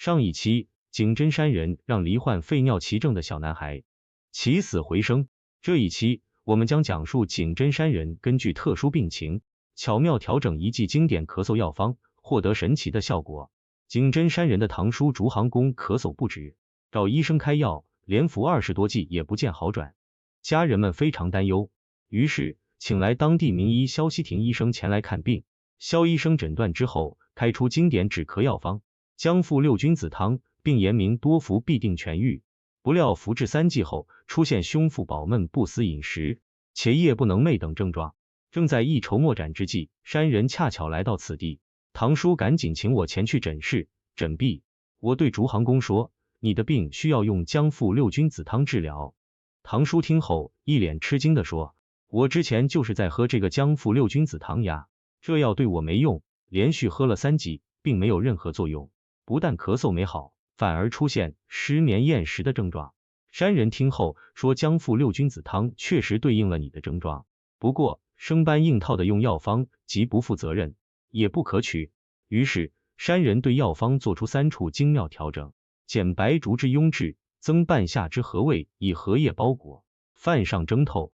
上一期，景真山人让罹患肺尿奇症的小男孩起死回生。这一期，我们将讲述景真山人根据特殊病情，巧妙调整一剂经典咳嗽药方，获得神奇的效果。景真山人的堂叔竹行公咳嗽不止，找医生开药，连服20多剂也不见好转，家人们非常担忧，于是请来当地名医萧希廷医生前来看病。萧医生诊断之后，开出经典止咳药方姜附六君子汤，并言明多服必定痊愈。不料服至3剂后，出现胸腹饱闷、不思饮食，且夜不能寐等症状。正在一筹莫展之际，山人恰巧来到此地，堂叔赶紧请我前去诊视。诊毕，我对竹行公说：“你的病需要用姜附六君子汤治疗。”堂叔听后一脸吃惊地说：“我之前就是在喝这个姜附六君子汤呀，这药对我没用，连续喝了3剂，并没有任何作用，不但咳嗽没好，反而出现失眠厌食的症状。”山人听后说：“姜附六君子汤确实对应了你的症状，不过生搬硬套的用药方既不负责任，也不可取。”于是山人对药方做出3处精妙调整，减白术之庸质，增半夏之和味，以荷叶包裹，饭上蒸透。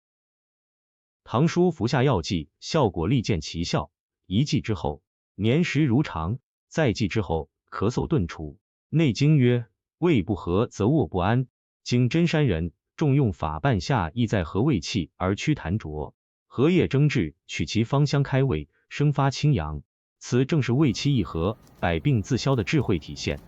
堂叔服下药剂，效果立见奇效。1剂之后，眠食如常；再剂之后，咳嗽顿除。内经曰：胃不和则卧不安。景真山人重用法半夏，意在和胃气而祛痰浊，荷叶蒸制，取其芳香开胃，生发清阳。此正是胃气一和，百病自消的智慧体现。